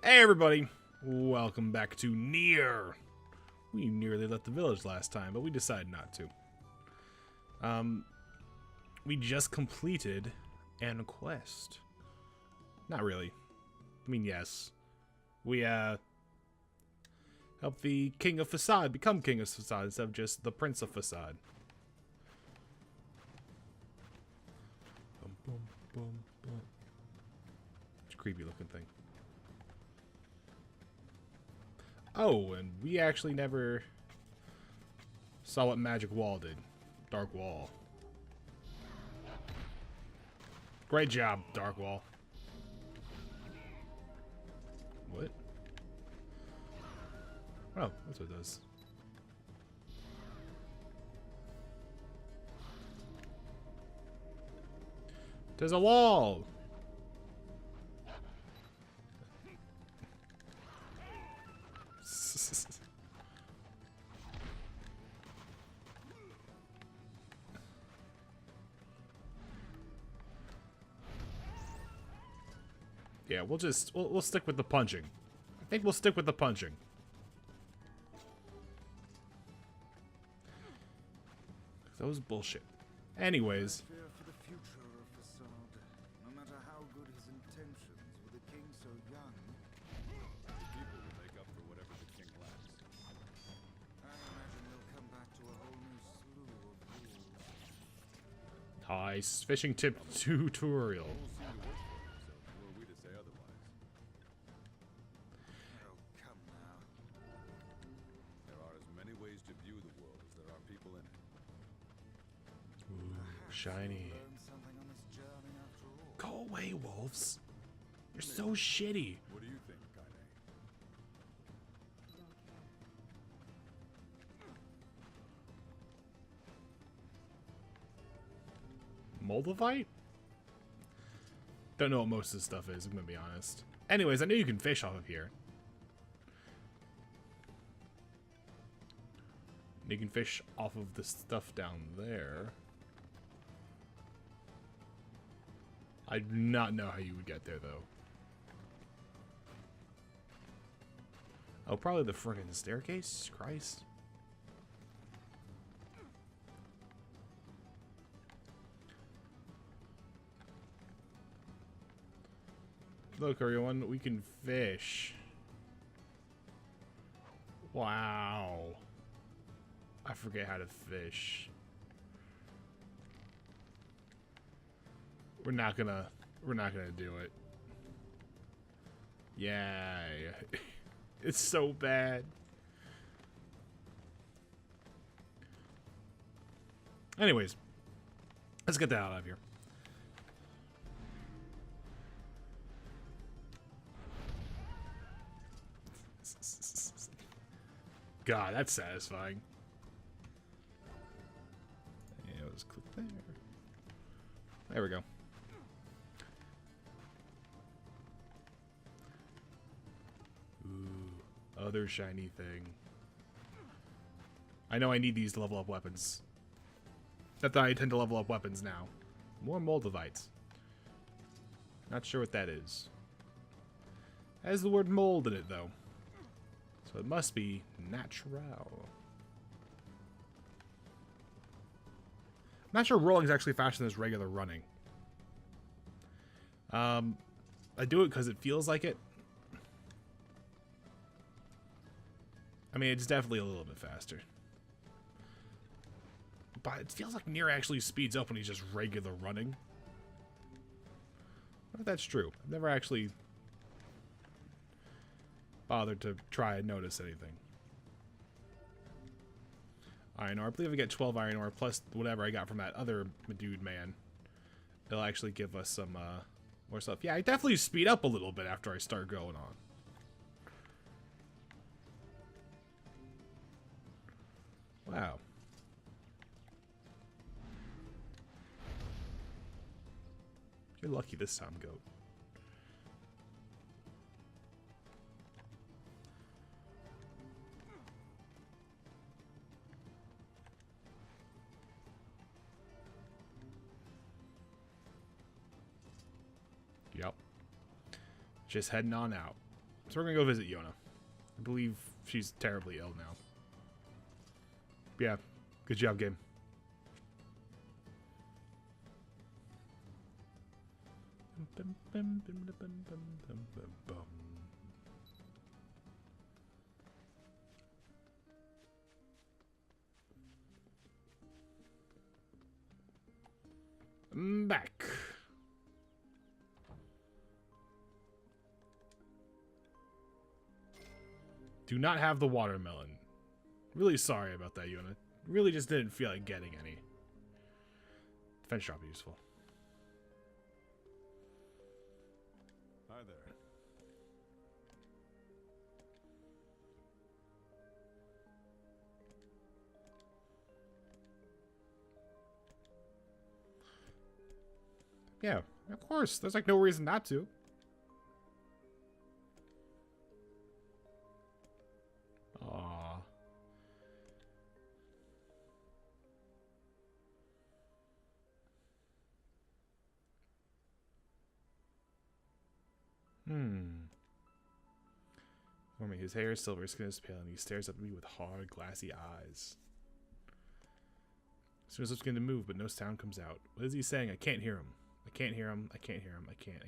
Hey everybody, welcome back to Nier. We nearly left the village last time, but we decided not to. We just completed an quest. Not really. I mean, yes. We, helped the King of Facade become King of Facade instead of just the Prince of Facade. Boom, boom, boom, boom. It's a creepy looking thing. Oh, and we actually never saw what Magic Wall did. Dark Wall. Great job, Dark Wall. What? Oh, that's what it does. There's a wall! Yeah, we'll stick with the punching. I think we'll stick with the punching. That was bullshit. Anyways. I fear for the future of Facade. No matter how good his intentions, with a king so young, The people will make up for whatever the king lacks. I imagine we'll come back to a whole new slew of rules. Nice fishing tip tutorial. Rules seem to work for him, so who are we to say otherwise? Oh, come now. There are as many ways to view the world as there are people in it. Ooh, Perhaps shiny. we'll learn something on this journey after all. Go away, wolves. You're so shitty. What do you think, Kaine? Moldavite? Don't know what most of this stuff is, I'm gonna be honest. Anyways, I know you can fish off of here. You can fish off of the stuff down there. I do not know how you would get there, though. Oh, probably the frickin' staircase? Christ. Look, everyone, we can fish. Wow. I forget how to fish. We're not gonna do it. Yeah. It's so bad. Anyways, let's get that out of here. God, that's satisfying. Yeah, let's click there. There we go. Ooh, other shiny thing. I know I need these to level up weapons. Not that I tend to level up weapons now. More Moldavites. Not sure what that is. Has the word mold in it, though. So it must be natural. I'm not sure rolling is actually faster than this regular running. I do it because it feels like it. I mean, it's definitely a little bit faster. But it feels like Nier actually speeds up when he's just regular running. I don't know if that's true. I've never actually bothered to try and notice anything. Iron ore. I believe I get 12 iron ore plus whatever I got from that other dude man. It'll actually give us some more stuff. Yeah, I definitely speed up a little bit after I start going on. Wow. You're lucky this time, goat. Yep. Just heading on out. So we're gonna go visit Yona. I believe she's terribly ill now. Yeah, good job, game. I'm back. Do not have the watermelon. Really sorry about that, Yona. Really just didn't feel like getting any. Defense drop useful. Hi there. Yeah, of course. There's like no reason not to. Aww. For me, his hair is silver, his skin is pale, and he stares up at me with hard, glassy eyes. As soon as lips begin to move, but no sound comes out. What is he saying? I can't hear him. I can't hear him. I can't hear him. I can't.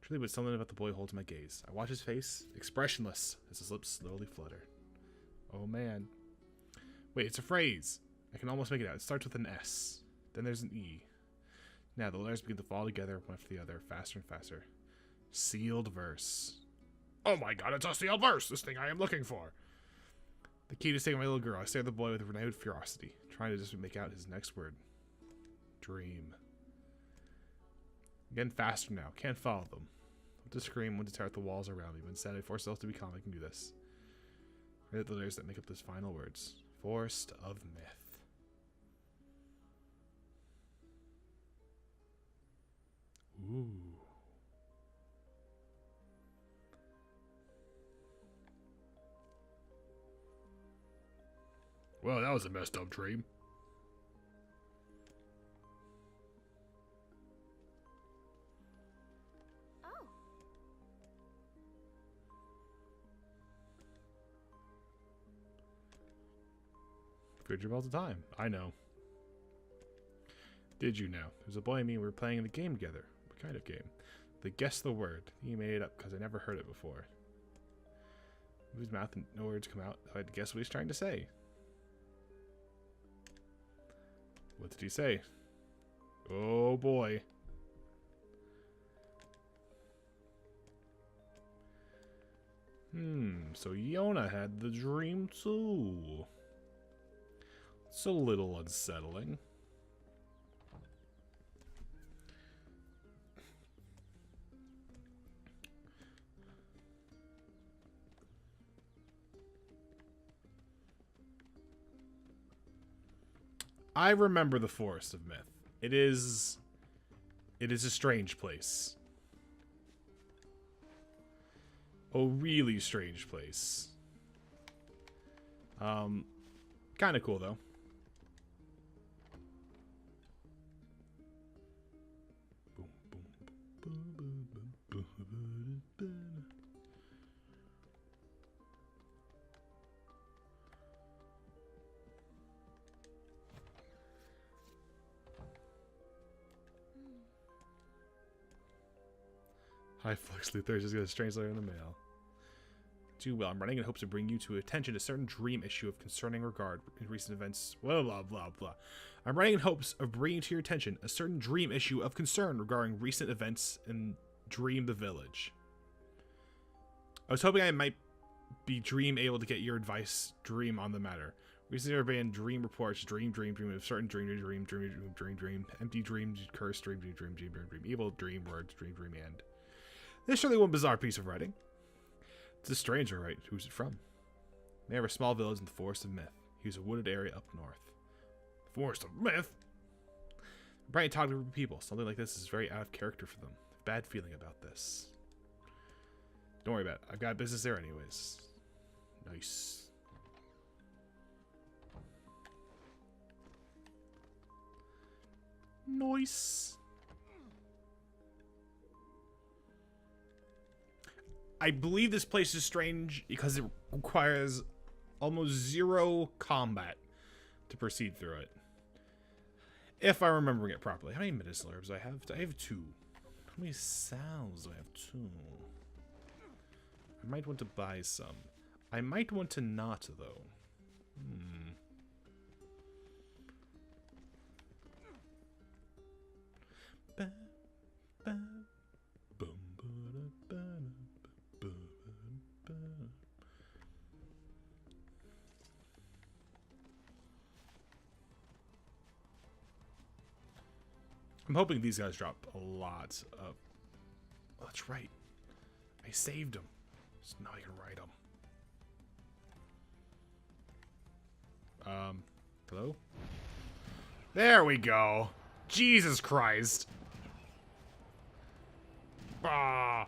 Truly, but something about the boy holds my gaze. I watch his face, expressionless, as his lips slowly flutter. Oh man. Wait, it's a phrase. I can almost make it out. It starts with an S. Then there's an E. Now the letters begin to fall together one after the other, faster and faster. Sealed verse. Oh my god, it's a sealed verse! This thing I am looking for! The key to saving my little girl. I stare at the boy with renewed ferocity, trying to just make out his next word. Dream. Again, faster now. Can't follow them. Want to scream, want to tear at the walls around me, but instead I force myself to be calm. I can do this. Write out the letters that make up those final words. Forest of Myth. Ooh. Well, that was a messed up dream. Oh. Good dream all the time. I know. Did you know? There's a boy and me, we were playing the game together. What kind of game? The Guess the Word. He made it up because I never heard it before. Move his mouth and no words come out. I had to guess what he's trying to say. What did he say? Oh boy. So Yona had the dream too. It's a little unsettling. I remember the Forest of Myth. It is a strange place. A really strange place. Kind of cool though. Hi, Flux Luther. Just got a strange letter in the mail. Too well. I'm writing in hopes of bringing you to attention a certain dream issue of concerning regard in recent events. Blah, blah, blah, blah. I'm writing in hopes of bringing to your attention a certain dream issue of concern regarding recent events in Dream the Village. I was hoping I might be able to get your advice, Dream, on the matter. Recently there have been dream reports, dream of certain dream, empty dream, curse, dream, evil, dream, words, dream, end. This is surely one bizarre piece of writing. It's a stranger, right? Who's it from? They have a small village in the Forest of Myth. Here's a wooded area up north. Forest of Myth? Brian talked to people. Something like this is very out of character for them. Bad feeling about this. Don't worry about it. I've got business there anyways. Nice. Nice. I believe this place is strange because it requires almost zero combat to proceed through it. If I'm remembering it properly. How many medicinal herbs do I have? I have 2. How many salves do I have? 2. I might want to buy some. I might want to not, though. Ba, ba, bum, ba, da, ba, ba, ba, ba. I'm hoping these guys drop a lot of... Oh, that's right. I saved them. So now I can write them. Hello? There we go. Jesus Christ. Ah.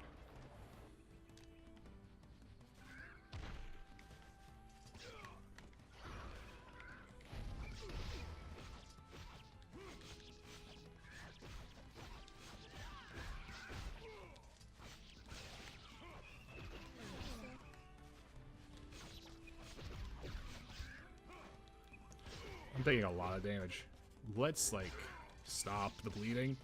I'm taking a lot of damage. Let's, like, stop the bleeding.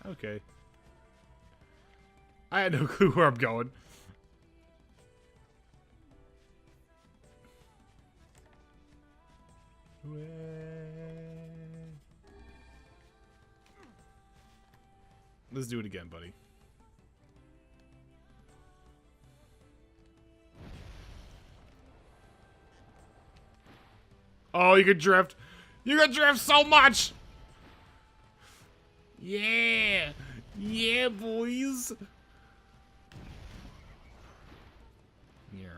Okay. I had no clue where I'm going. Let's do it again, buddy. Oh, you can drift. You can drift so much. Yeah. Yeah, boys. Yeah.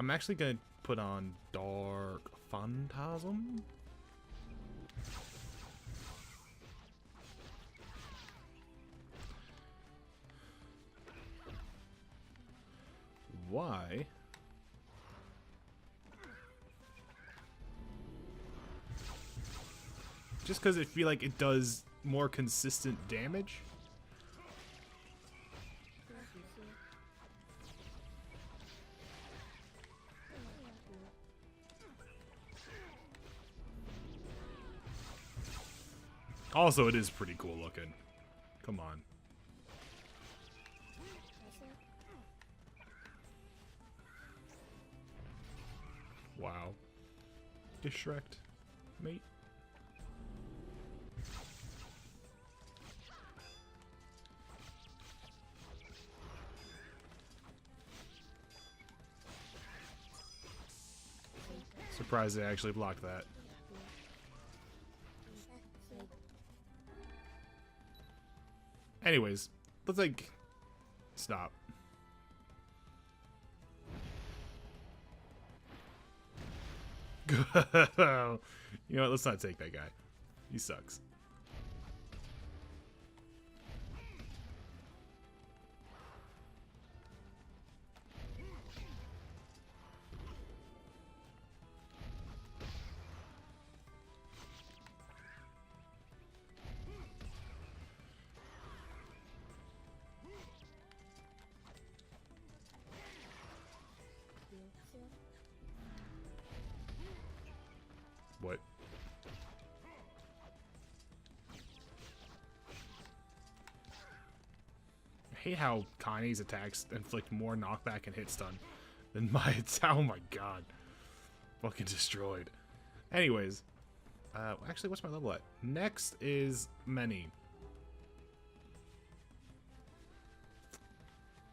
I'm actually gonna put on Dark Phantasm. Why? Just because I feel like it does more consistent damage. Also, it is pretty cool looking. Come on. Wow. Distract, mate. Surprised they actually blocked that. Anyways, let's like stop. You know what? Let's not take that guy. He sucks. What? I hate how Kanye's attacks inflict more knockback and hit stun than my attack. Oh my god. Fucking destroyed. Anyways. Actually, what's my level at? Next is Many.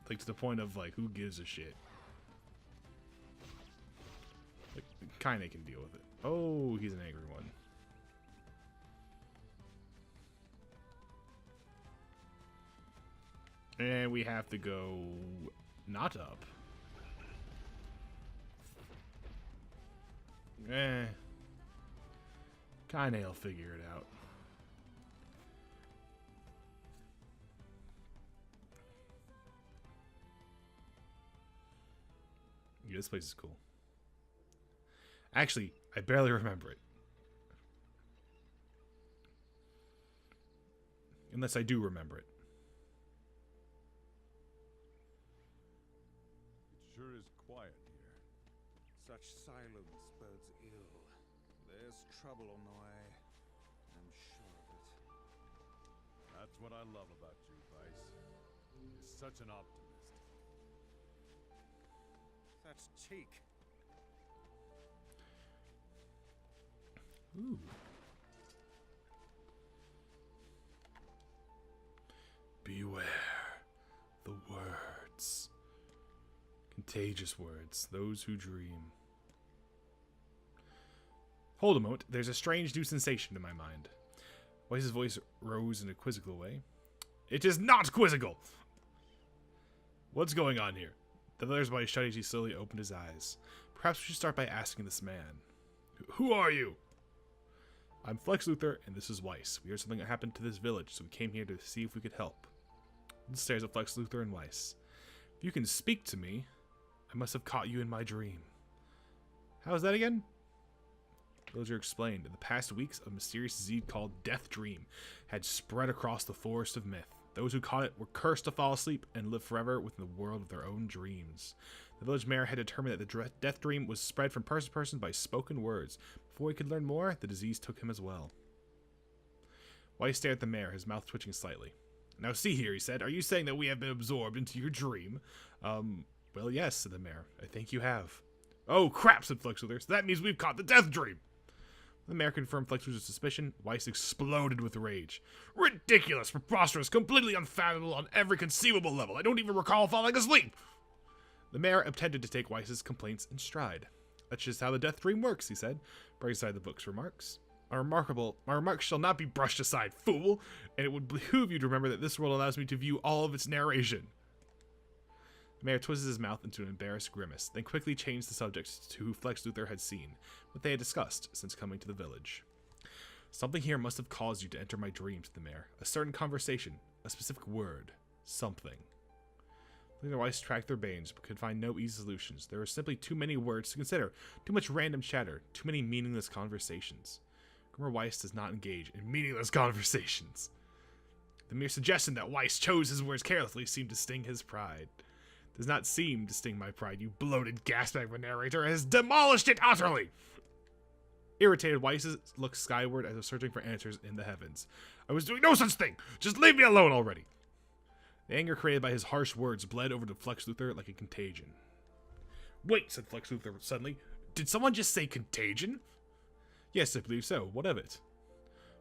Like, to the point of, like, who gives a shit? Like, Kanye can deal with it. Oh, he's an angry one. And we have to go not up. Kanye will figure it out. Yeah, this place is cool. Actually, I barely remember it. Unless I do remember it. It sure is quiet here. Such silence bodes ill. There's trouble on the way. I'm sure of it. That's what I love about you, Vice. You're such an optimist. That's cheek. Ooh. Beware the words. Contagious words, those who dream. Hold a moment, there's a strange new sensation in my mind. Weiss's voice rose in a quizzical way. It is not quizzical! What's going on here? The other's body shut as he slowly opened his eyes. Perhaps we should start by asking this man. Who are you? I'm Flex Luthor, and this is Weiss. We heard something that happened to this village, so we came here to see if we could help. He stares at Flex Luthor and Weiss. If you can speak to me, I must have caught you in my dream. How is that again? The villager explained. In the past weeks, a mysterious disease called Death Dream had spread across the forest of myth. Those who caught it were cursed to fall asleep and live forever within the world of their own dreams. The village mayor had determined that the Death Dream was spread from person to person by spoken words. Before he could learn more, the disease took him as well. Weiss stared at the mayor, his mouth twitching slightly. Now see here, he said, are you saying that we have been absorbed into your dream? Well, yes, said the mayor. I think you have. Oh, crap, said Flex Luthor. So that means we've caught the Death Dream. The mayor confirmed Flex Luthor's suspicion. Weiss exploded with rage. Ridiculous, preposterous, completely unfathomable on every conceivable level. I don't even recall falling asleep. The mayor attempted to take Weiss's complaints in stride. That's just how the Death Dream works, he said, brushing aside the book's remarks. My remarks shall not be brushed aside, fool, and it would behoove you to remember that this world allows me to view all of its narration. The mayor twisted his mouth into an embarrassed grimace, then quickly changed the subject to who Flex Luthor had seen, what they had discussed since coming to the village. Something here must have caused you to enter my dreams, the mayor. A certain conversation, a specific word, something. The Weiss tracked their brains, but could find no easy solutions. There were simply too many words to consider, too much random chatter, too many meaningless conversations. Grimmer Weiss does not engage in meaningless conversations. The mere suggestion that Weiss chose his words carelessly seemed to sting his pride. Does not seem to sting my pride, you bloated gasbag of a narrator has demolished it utterly! Irritated, Weiss looked skyward as if searching for answers in the heavens. I was doing no such thing! Just leave me alone already! The anger created by his harsh words bled over to Flex Luthor like a contagion. Wait, said Flex Luthor suddenly. Did someone just say contagion? Yes, I believe so. What of it?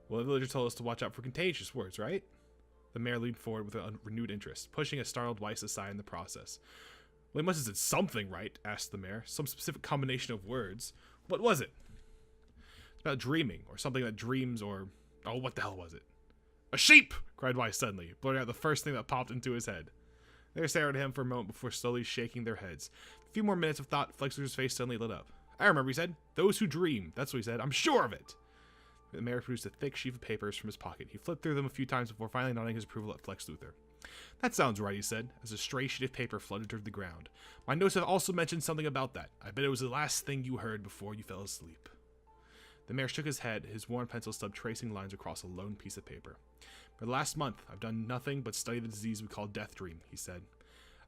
Well, the villager told us to watch out for contagious words, right? The mayor leaned forward with a renewed interest, pushing a startled Weiss aside in the process. Well, he must have said something, right? Asked the mayor. Some specific combination of words. What was it? It's about dreaming, or something that dreams, or... Oh, what the hell was it? A sheep! Cried Weiss suddenly, blurting out the first thing that popped into his head. They stared at him for a moment before slowly shaking their heads. A few more minutes of thought, Flex Luthor's face suddenly lit up. I remember, he said. Those who dream. That's what he said. I'm sure of it. The mayor produced a thick sheaf of papers from his pocket. He flipped through them a few times before finally nodding his approval at Flex Luthor. That sounds right, he said, as a stray sheet of paper fluttered to the ground. My notes have also mentioned something about that. I bet it was the last thing you heard before you fell asleep. The mayor shook his head, his worn pencil stub tracing lines across a lone piece of paper. For the last month, I've done nothing but study the disease we call Death Dream, he said.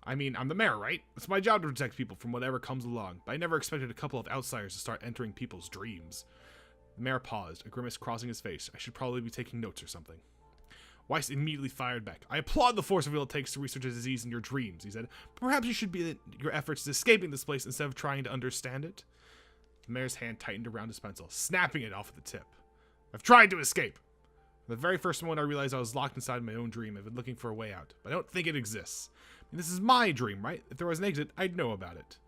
I mean, I'm the mayor, right? It's my job to protect people from whatever comes along, but I never expected a couple of outsiders to start entering people's dreams. The mayor paused, a grimace crossing his face. I should probably be taking notes or something. Weiss immediately fired back. I applaud the force of will it takes to research a disease in your dreams, he said. Perhaps you should be your efforts escaping this place instead of trying to understand it. The mayor's hand tightened around his pencil, snapping it off at the tip. I've tried to escape. From the very first moment I realized I was locked inside my own dream, I've been looking for a way out, but I don't think it exists. I mean, this is my dream, right? If there was an exit, I'd know about it.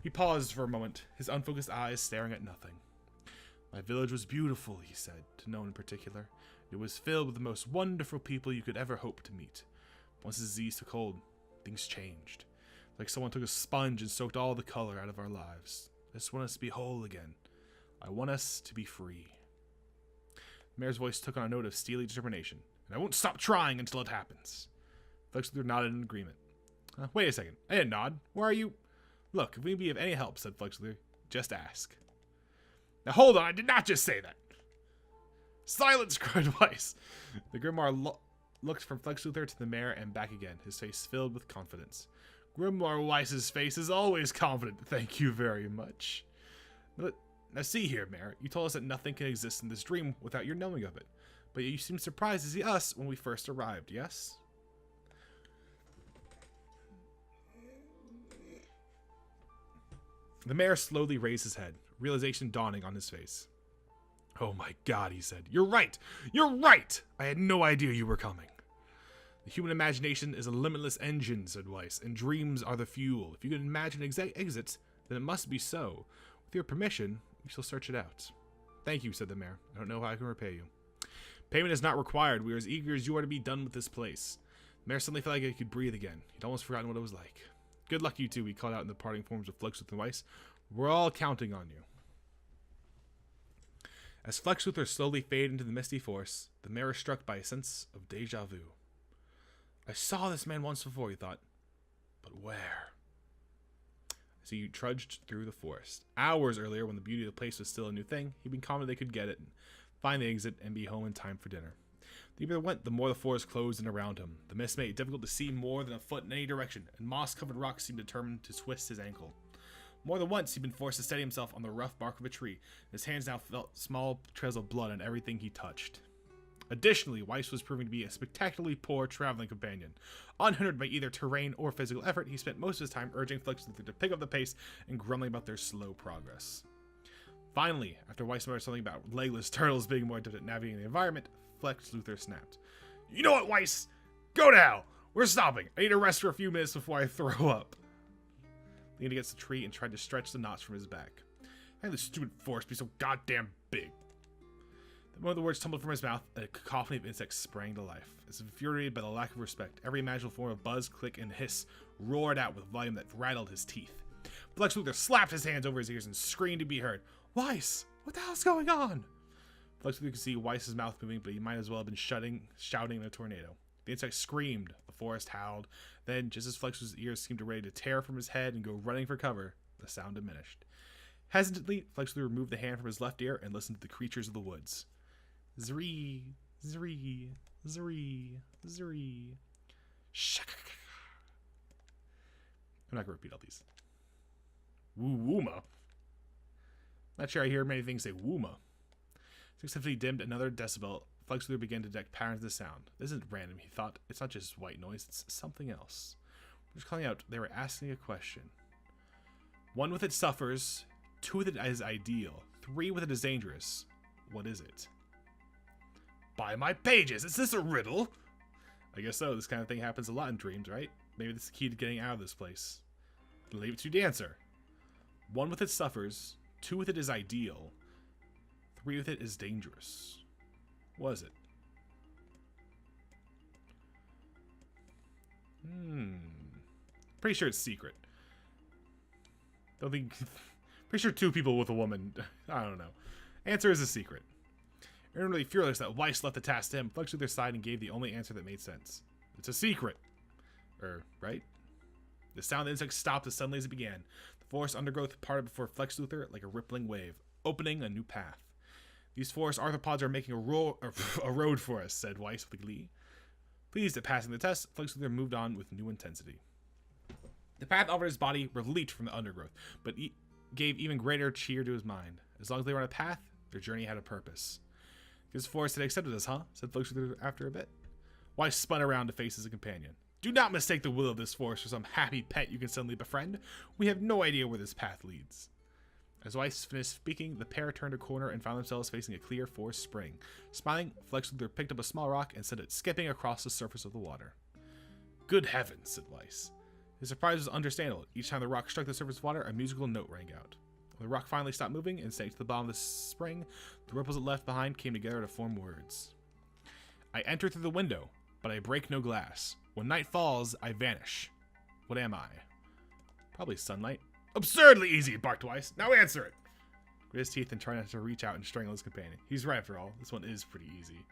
He paused for a moment, his unfocused eyes staring at nothing. My village was beautiful, he said, to no one in particular. It was filled with the most wonderful people you could ever hope to meet. Once the disease took hold, things changed. Like someone took a sponge and soaked all the color out of our lives. I just want us to be whole again. I want us to be free. The mayor's voice took on a note of steely determination. And I won't stop trying until it happens. Flex Luthor nodded in agreement. Wait a second. I didn't nod. Where are you? Look, if we can be of any help, said Flex Luthor, just ask. Now hold on, I did not just say that. Silence, cried Weiss. The Grimoire looked from Flex Luthor to the mayor and back again, his face filled with confidence. Grimoire Weiss's face is always confident. Thank you very much. Now see here, Mayor. You told us that nothing can exist in this dream without your knowing of it. But you seemed surprised to see us when we first arrived, yes? The mayor slowly raised his head, realization dawning on his face. Oh my god, he said. You're right! You're right! I had no idea you were coming. The human imagination is a limitless engine, said Weiss, and dreams are the fuel. If you can imagine exits, then it must be so. With your permission, we shall search it out. Thank you, said the mayor. I don't know how I can repay you. Payment is not required. We are as eager as you are to be done with this place. The mayor suddenly felt like he could breathe again. He'd almost forgotten what it was like. Good luck, you two, he called out in the parting forms of Flex Luthor and Weiss. We're all counting on you. As Flex Luthor slowly faded into the misty forest, the mayor was struck by a sense of deja vu. I saw this man once before, he thought. But where? As he trudged through the forest. Hours earlier, when the beauty of the place was still a new thing, he'd been confident they could get it, and find the exit, and be home in time for dinner. The deeper they went, the more the forest closed in around him. The mist made it difficult to see more than a foot in any direction, and moss-covered rocks seemed determined to twist his ankle. More than once, he'd been forced to steady himself on the rough bark of a tree. His hands now felt small trails of blood on everything he touched. Additionally, Weiss was proving to be a spectacularly poor traveling companion. Unhindered by either terrain or physical effort, he spent most of his time urging Flex Luthor to pick up the pace and grumbling about their slow progress. Finally, after Weiss muttered something about legless turtles being more adept at navigating the environment, Flex Luthor snapped. You know what, Weiss? Go now! We're stopping. I need to rest for a few minutes before I throw up. Leaned against the tree and tried to stretch the knots from his back. How did this stupid forest be so goddamn big? The moment the words tumbled from his mouth, a cacophony of insects sprang to life. As if infuriated by the lack of respect, every imaginable form of buzz, click, and hiss roared out with volume that rattled his teeth. Flex Luthor slapped his hands over his ears and screamed to be heard. Weiss! What the hell's going on? Flex Luthor could see Weiss's mouth moving, but he might as well have been shouting in a tornado. The insects screamed, the forest howled. Then, just as Flex's ears seemed ready to tear from his head and go running for cover, the sound diminished. Hesitantly, Flex Luthor removed the hand from his left ear and listened to the creatures of the woods. Zree, zree, zree, zree. Shaka. I'm not going to repeat all these. Woo-wooma. Not sure I hear many things say wooma. 650 dimmed another decibel. Flex Luthor began to detect patterns of the sound. This isn't random, he thought. It's not just white noise, it's something else. Just calling out, they were asking a question. 1 with it suffers, 2 with it is ideal, 3 with it is dangerous. What is it? By my pages! Is this a riddle? I guess so. This kind of thing happens a lot in dreams, right? Maybe this is the key to getting out of this place. I'll leave it to you to answer. 1 with it suffers, 2 with it is ideal, 3 with it is dangerous. What is it? Pretty sure it's secret. Don't think... Pretty sure 2 people with a woman. I don't know. Answer is a secret. Really furious that Weiss left the task to him, Flex Luthor sighed and gave the only answer that made sense. It's a secret. Right? The sound of the insects stopped as suddenly as it began. The forest undergrowth parted before Flex Luthor like a rippling wave, opening a new path. These forest arthropods are making a road for us, said Weiss with glee. Pleased at passing the test, Flex Luthor moved on with new intensity. The path offered his body relief from the undergrowth, but gave even greater cheer to his mind. As long as they were on a path, their journey had a purpose. This forest had accepted us, huh? Said Flex Luthor after a bit. Weiss spun around to face his companion. Do not mistake the will of this forest for some happy pet you can suddenly befriend. We have no idea where this path leads. As Weiss finished speaking, the pair turned a corner and found themselves facing a clear forest spring. Smiling, Flex Luthor picked up a small rock and sent it skipping across the surface of the water. Good heavens, said Weiss. His surprise was understandable. Each time the rock struck the surface of water, a musical note rang out. When the rock finally stopped moving and sank to the bottom of the spring, the ripples it left behind came together to form words. I enter through the window, but I break no glass. When night falls, I vanish. What am I? Probably sunlight. Absurdly easy, barked Weiss. Now answer it. Grit his teeth and try not to reach out and strangle his companion. He's right after all. This one is pretty easy.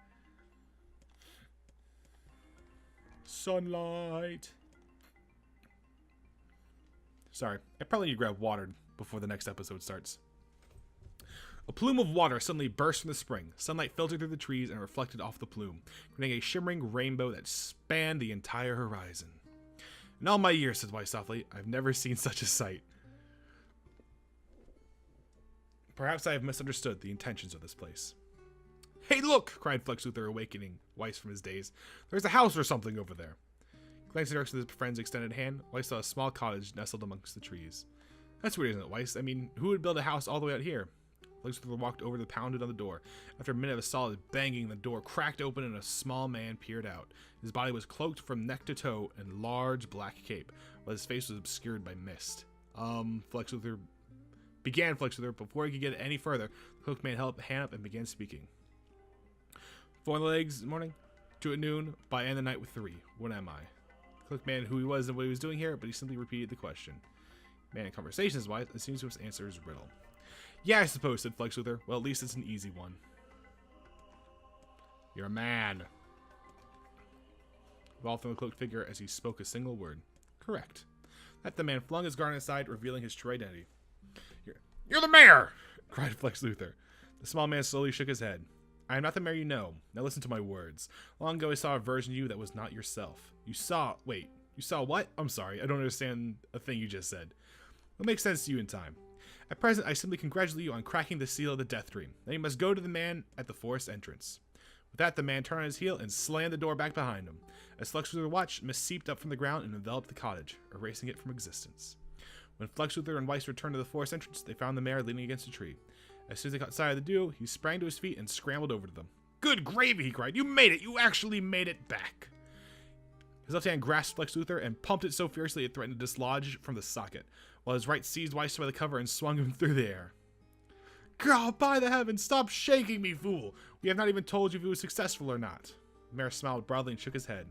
Sunlight. Sorry, I probably need to grab water before the next episode starts. A plume of water suddenly burst from the spring. Sunlight filtered through the trees and reflected off the plume, creating a shimmering rainbow that spanned the entire horizon. In all my years, said Weiss softly, I've never seen such a sight. Perhaps I have misunderstood the intentions of this place. Hey, look! Cried Flex Luthor, awakening Weiss from his daze. There's a house or something over there. Glancing in the direction of his friend's extended hand, Weiss saw a small cottage nestled amongst the trees. That's weird, isn't it, Weiss? I mean, who would build a house all the way out here? Flex Luthor walked over to the pounded on the door. After a minute of solid banging, the door cracked open and a small man peered out. His body was cloaked from neck to toe in a large black cape, while his face was obscured by mist. Flex Luthor began Flex Luthor. Before he could get any further, the cloaked man held up a hand up and began speaking. 4 on the legs in the morning, 2 at noon, by end of the night with 3. What am I? The cloaked man who he was and what he was doing here, but he simply repeated the question. Man in conversations wise, it seems to answer his riddle. Yeah, I suppose, said Flex Luthor. Well, at least it's an easy one. You're a man. Evolved from the cloaked figure as he spoke a single word. Correct. That the man flung his garment aside, revealing his true identity. You're the mayor! Cried Flex Luthor. The small man slowly shook his head. I am not the mayor you know. Now listen to my words. Long ago I saw a version of you that was not yourself. You saw what? I'm sorry, I don't understand a thing you just said. It'll make sense to you in time. At present, I simply congratulate you on cracking the seal of the Death Dream. Then you must go to the man at the forest entrance. With that, the man turned on his heel and slammed the door back behind him. As Flex Luthor watched, mist seeped up from the ground and enveloped the cottage, erasing it from existence. When Flex Luthor and Weiss returned to the forest entrance, they found the mayor leaning against a tree. As soon as they caught sight of the duo, he sprang to his feet and scrambled over to them. Good gravy, he cried. You made it! You actually made it back! His left hand grasped Flex Luthor and pumped it so fiercely it threatened to dislodge from the socket, while his right seized Weiss by the cover and swung him through the air. God, by the heavens, stop shaking me, fool! We have not even told you if it was successful or not. The mayor smiled broadly and shook his head.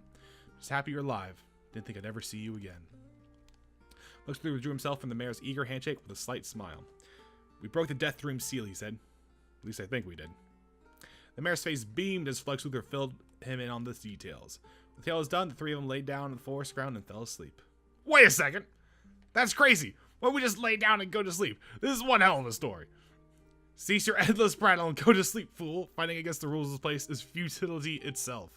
Just happy you're alive. Didn't think I'd ever see you again. Flex Luthor withdrew himself from the mayor's eager handshake with a slight smile. We broke the Death Dream seal, he said. At least I think we did. The mayor's face beamed as Flex Luthor filled him in on the details. The tale was done, the three of them laid down on the forest ground and fell asleep. Wait a second! That's crazy! Why don't we just lay down and go to sleep? This is one hell of a story. Cease your endless prattle and go to sleep, fool. Fighting against the rules of this place is futility itself.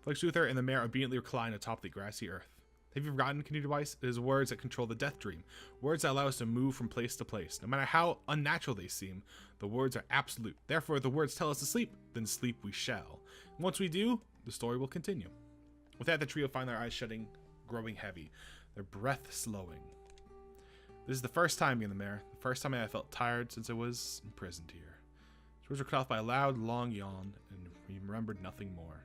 Flex Luthor and the mayor obediently reclined atop the grassy earth. Have you forgotten, continued Weiss? It is words that control the Death Dream. Words that allow us to move from place to place. No matter how unnatural they seem, the words are absolute. Therefore, if the words tell us to sleep, then sleep we shall. And once we do, the story will continue. With that, the trio find their eyes shutting, growing heavy, their breath slowing. This is the first time, being the mayor, the first time I have felt tired since I was imprisoned here. His words were cut off by a loud, long yawn, and he remembered nothing more.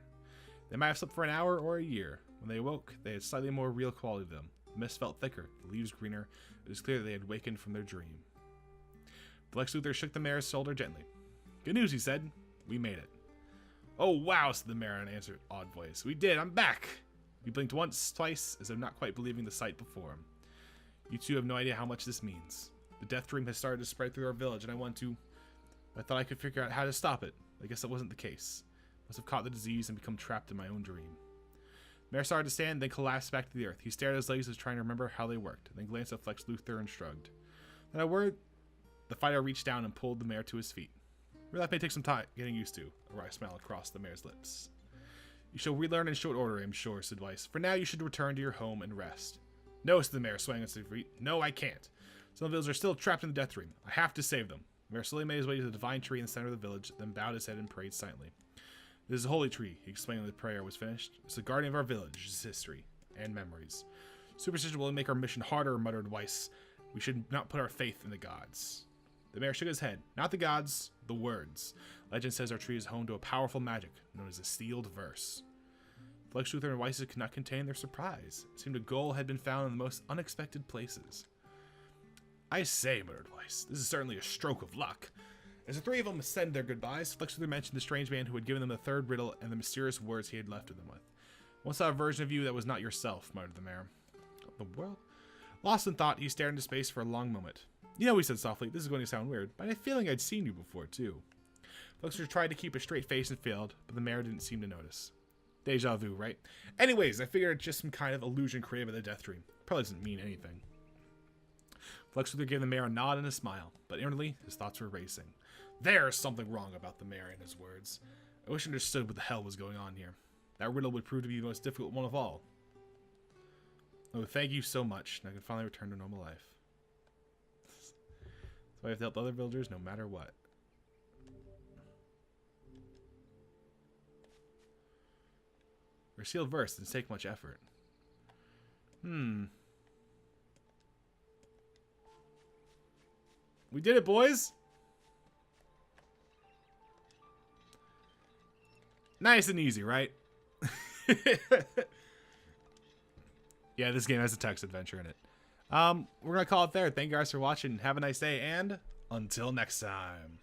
They might have slept for an hour or a year. When they awoke, they had slightly more real quality to them. The mist felt thicker, the leaves greener. It was clear that they had wakened from their dream. Flex Luthor shook the mayor's shoulder gently. Good news, he said. We made it. Oh, wow, said the mayor in an answered odd voice. We did, I'm back. He blinked once, twice, as if not quite believing the sight before him. You two have no idea how much this means. The Death Dream has started to spread through our village, and I thought I could figure out how to stop it. I guess that wasn't the case. I must have caught the disease and become trapped in my own dream. The mayor started to stand, then collapsed back to the earth. He stared at his legs as trying to remember how they worked, then glanced at Flex Luthor and shrugged. Then a word, the fighter reached down and pulled the mayor to his feet. Well, that may take some time getting used to. A wry smile across the mayor's lips. You shall relearn in short order, I'm sure, said Weiss. For now, you should return to your home and rest. No, said the mayor, swaying on his feet. No, I can't. Some of the villagers are still trapped in the Death Dream. I have to save them. The mayor slowly made his way to the divine tree in the center of the village, then bowed his head and prayed silently. This is a holy tree, he explained when the prayer was finished. It's the guardian of our village, its history, and memories. Superstition will make our mission harder, muttered Weiss. We should not put our faith in the gods. The mayor shook his head. Not the gods, the words. Legend says our tree is home to a powerful magic, known as the Sealed Verse. Flex Luthor and Weiss could not contain their surprise. It seemed a goal had been found in the most unexpected places. I say, muttered Weiss, this is certainly a stroke of luck. As the three of them said their goodbyes, Flex Luthor mentioned the strange man who had given them the third riddle and the mysterious words he had left them with. Once saw a version of you that was not yourself, muttered the mayor. What the world? Lost in thought, he stared into space for a long moment. You know, he said softly, this is going to sound weird, but I had a feeling I'd seen you before, too. Flex Luthor tried to keep a straight face and failed, but the mayor didn't seem to notice. Deja vu, right? Anyways, I figured it's just some kind of illusion created by the Death Dream. Probably doesn't mean anything. Flex Luther gave the mayor a nod and a smile, but inwardly, his thoughts were racing. There's something wrong about the mayor, in his words. I wish I understood what the hell was going on here. That riddle would prove to be the most difficult one of all. Oh, thank you so much. Now I can finally return to normal life. So I have to help other villagers no matter what. We're sealed verse. Didn't take much effort. We did it, boys! Nice and easy, right? Yeah, this game has a text adventure in it. We're gonna call it there. Thank you guys for watching. Have a nice day, and until next time.